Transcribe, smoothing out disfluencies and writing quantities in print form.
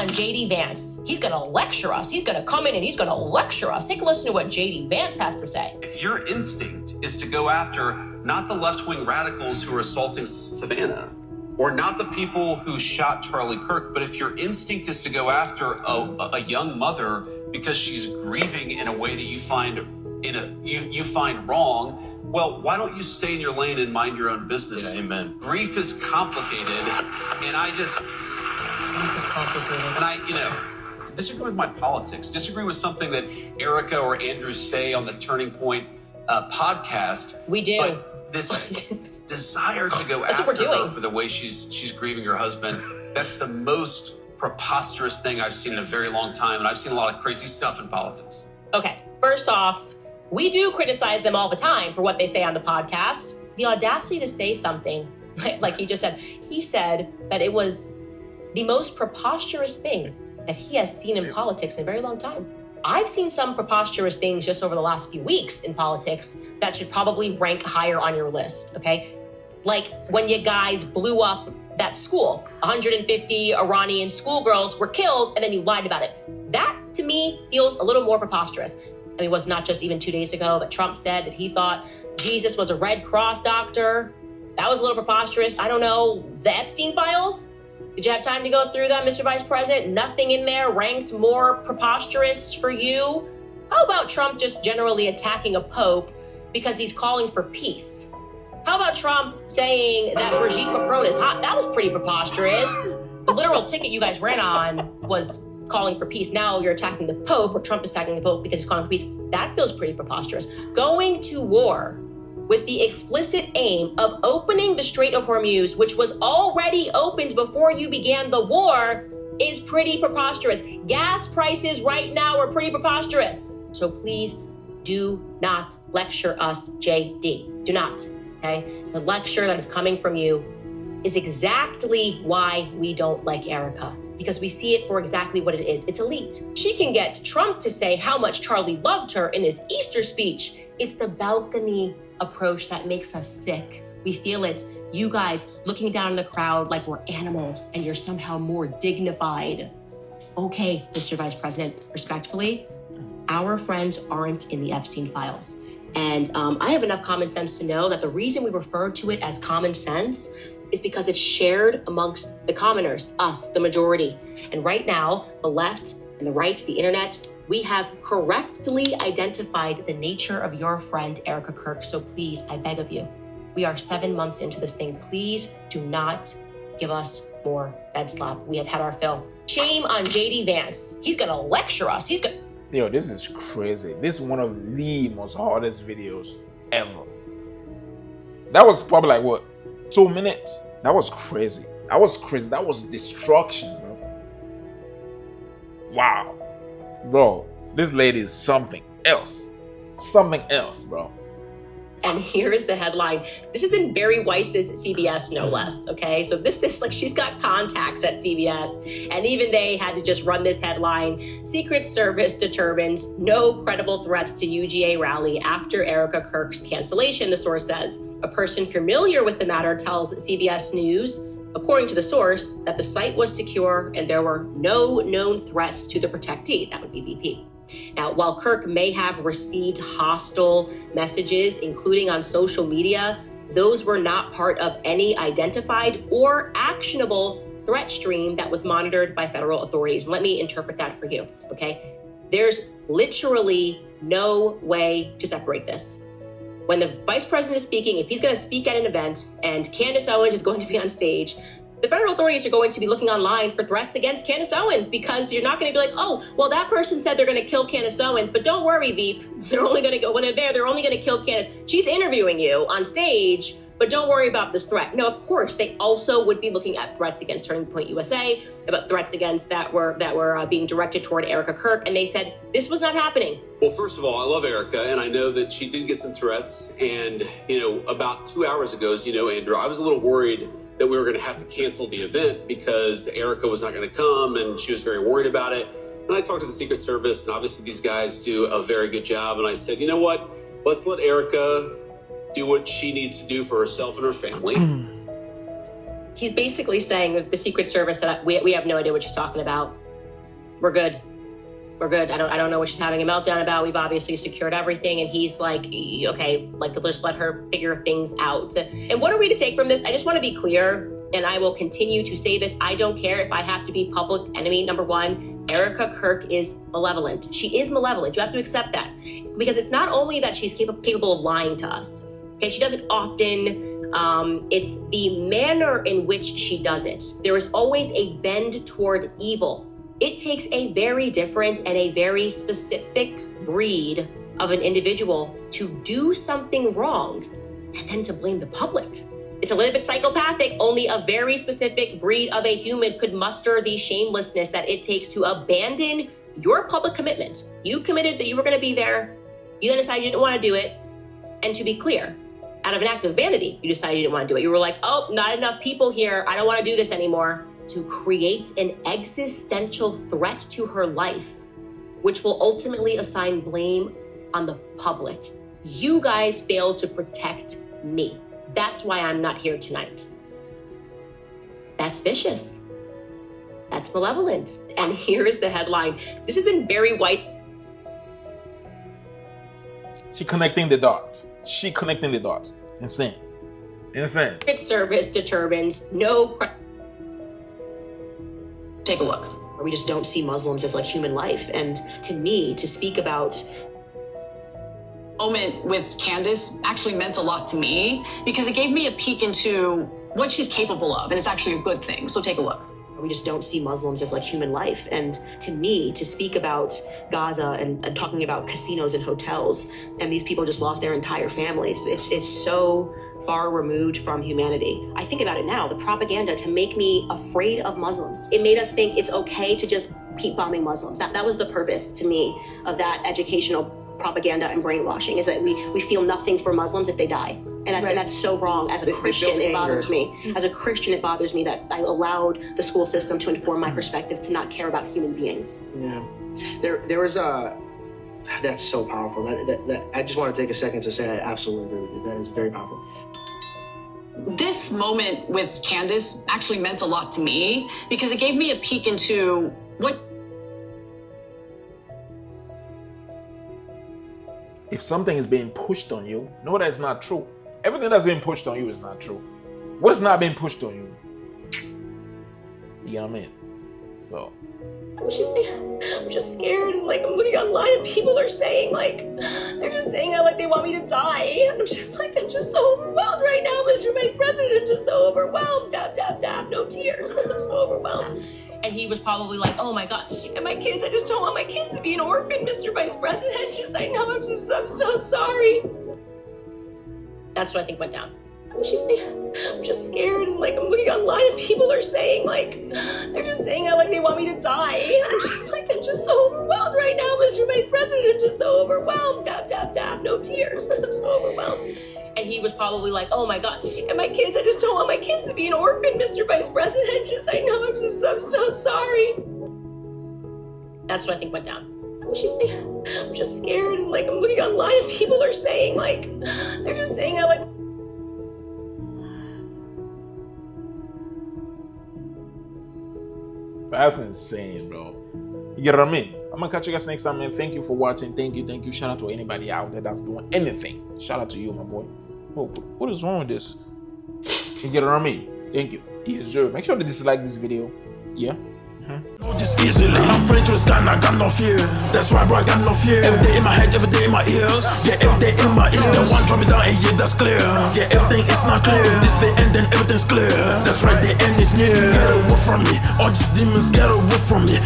on JD Vance. He's gonna lecture us. He's gonna come in and he's gonna lecture us. Take a listen to what JD Vance has to say. If your instinct is to go after not the left-wing radicals who are assaulting Savannah, or not the people who shot Charlie Kirk, but if your instinct is to go after a young mother because she's grieving in a way that you find you find wrong, well, why don't you stay in your lane and mind your own business? Yeah, amen. Grief is complicated, and Grief is complicated. And I disagree with my politics, disagree with something that Erika or Andrew say on the Turning Point podcast. We do. But this desire to go after her for the way she's grieving her husband, that's the most preposterous thing I've seen in a very long time. And I've seen a lot of crazy stuff in politics. Okay, first off, we do criticize them all the time for what they say on the podcast. The audacity to say something, like he just said, he said that it was the most preposterous thing that he has seen in politics in a very long time. I've seen some preposterous things just over the last few weeks in politics that should probably rank higher on your list, okay? Like when you guys blew up that school, 150 Iranian schoolgirls were killed, and then you lied about it. That, to me, feels a little more preposterous. I mean, it was not just even 2 days ago that Trump said that he thought Jesus was a Red Cross doctor. That was a little preposterous. I don't know, the Epstein files? Did you have time to go through that, Mr. Vice President? Nothing in there ranked more preposterous for you? How about Trump just generally attacking a pope because he's calling for peace? How about Trump saying that Brigitte Macron is hot? That was pretty preposterous. The literal ticket you guys ran on was calling for peace. Now you're attacking the Pope, or Trump is attacking the Pope because he's calling for peace. That feels pretty preposterous. Going to war with the explicit aim of opening the Strait of Hormuz, which was already opened before you began the war, is pretty preposterous. Gas prices right now are pretty preposterous. So please do not lecture us, JD. Do not, okay? The lecture that is coming from you is exactly why we don't like Erika, because we see it for exactly what it is. It's elite. She can get Trump to say how much Charlie loved her in his Easter speech. It's the balcony approach that makes us sick. We feel it. You guys looking down in the crowd like we're animals and you're somehow more dignified. Okay, Mr. Vice President, respectfully, our friends aren't in the Epstein files. And I have enough common sense to know that the reason we refer to it as common sense is because it's shared amongst the commoners, us, the majority. And right now, the left and the right, the internet, we have correctly identified the nature of your friend, Erika Kirk. So please, I beg of you, we are 7 months into this thing. Please do not give us more bed slap. We have had our fill. Shame on JD Vance. He's gonna lecture us. Yo, this is crazy. This is one of the most hardest videos ever. That was probably like, what, 2 minutes? That was crazy. That was crazy. That was destruction, bro. Wow. Bro, this lady is something else. Something else, bro. And here's the headline. This is in Barry Weiss's CBS, no less, okay? So this is like, she's got contacts at CBS, and even they had to just run this headline. Secret Service determines no credible threats to UGA rally after Erika Kirk's cancellation, the source says. A person familiar with the matter tells CBS News, according to the source, that the site was secure and there were no known threats to the protectee, that would be VP. Now, while Kirk may have received hostile messages, including on social media, those were not part of any identified or actionable threat stream that was monitored by federal authorities. Let me interpret that for you, okay? There's literally no way to separate this. When the vice president is speaking, if he's going to speak at an event and Candace Owens is going to be on stage, the federal authorities are going to be looking online for threats against Candace Owens, because you're not going to be like, oh, well, that person said they're going to kill Candace Owens, but don't worry, Veep. They're only going to go, when they're there, they're only going to kill Candace. She's interviewing you on stage, but don't worry about this threat. No, of course, they also would be looking at threats against Turning Point USA, about threats against that were being directed toward Erika Kirk, and they said this was not happening. Well, first of all, I love Erika, and I know that she did get some threats. And, about 2 hours ago, as you know, Andrew, I was a little worried that we were going to have to cancel the event because Erika was not going to come, and she was very worried about it. And I talked to the Secret Service, and obviously these guys do a very good job. And I said, you know what? Let's let Erika do what she needs to do for herself and her family. He's basically saying that the Secret Service, that we have no idea what she's talking about. we're good. We're good. I don't know what she's having a meltdown about. We've obviously secured everything. And he's like, okay, like, just let her figure things out. And what are we to take from this? I just want to be clear, and I will continue to say this. I don't care if I have to be public enemy number one. Erika Kirk is malevolent. She is malevolent. You have to accept that, because it's not only that she's capable of lying to us. Okay, she does it often. It's the manner in which she does it. There is always a bend toward evil. It takes a very different and a very specific breed of an individual to do something wrong and then to blame the public. It's a little bit psychopathic. Only a very specific breed of a human could muster the shamelessness that it takes to abandon your public commitment. You committed that you were going to be there. You then decided you didn't want to do it. And to be clear, out of an act of vanity, you decided you didn't want to do it. You were like, oh, not enough people here. I don't want to do this anymore. To create an existential threat to her life, which will ultimately assign blame on the public. You guys failed to protect me. That's why I'm not here tonight. That's vicious. That's malevolent. And here is the headline. This is in very white. She connecting the dots. She connecting the dots. Insane. Insane. Service determines no. Take a look. We just don't see Muslims as like human life. And to me, to speak about moment with CANDACE actually meant a lot to me because it gave me a peek into what she's capable of, and it's actually a good thing. So take a look. We just don't see Muslims as like human life. And to me, to speak about Gaza and talking about casinos and hotels, and these people just lost their entire families, it's so far removed from humanity. I think about it now, the propaganda to make me afraid of Muslims. It made us think it's okay to just keep bombing Muslims. That was the purpose to me of that educational propaganda and brainwashing, is that we feel nothing for Muslims if they die. And that's so wrong. As a Christian, it bothers me. As a Christian, it bothers me that I allowed the school system to inform my perspectives, to not care about human beings. Yeah, there was a. That's so powerful. That I just want to take a second to say I absolutely agree with you. That is very powerful. This moment with CANDACE actually meant a lot to me because it gave me a peek into what. If something is being pushed on you, no, that's not true. Everything that's being pushed on you is not true. What's not being pushed on you? You know what I mean? So. I'm just scared. Like, I'm looking online and people are saying, like, they're just saying how, like, they want me to die. I'm just so overwhelmed right now, Mr. Vice President. I'm just so overwhelmed. Dab, dab, dab. No tears. I'm so overwhelmed. And he was probably like, oh my God. And my kids, I just don't want my kids to be an orphan, Mr. Vice President. I know, I'm so sorry. That's what I think went down. I'm just scared. Like, I'm looking online and people are saying, like, they're just saying how, like, they want me to die. I'm just so overwhelmed right now, Mr. Vice President. I'm just so overwhelmed. Dab, dab, dab. No tears. I'm so overwhelmed. And he was probably like, oh my God. And my kids, I just don't want my kids to be an orphan, Mr. Vice President. I know, I'm so sorry. That's what I think went down. I'm just scared. Like, I'm looking online and people are saying, like, they're just saying how, like, that's insane, bro. You get what I mean? I'm gonna catch you guys next time, man. Thank you for watching. Thank you. Shout out to anybody out there that's doing anything. Shout out to you, my boy. Oh, what is wrong with this? You get what I mean? Thank you. Yes, sir. Make sure to dislike this video. Yeah. Just easily, I'm praying to the sky and I got no fear. That's right, bro, I got no fear. Every day in my head, every day in my ears. Yeah, every day in my ears. The one drop me down and yeah, that's clear. Yeah, everything is not clear. This the end, then everything's clear. That's right, the end is near. Get away from me, all these demons get away from me.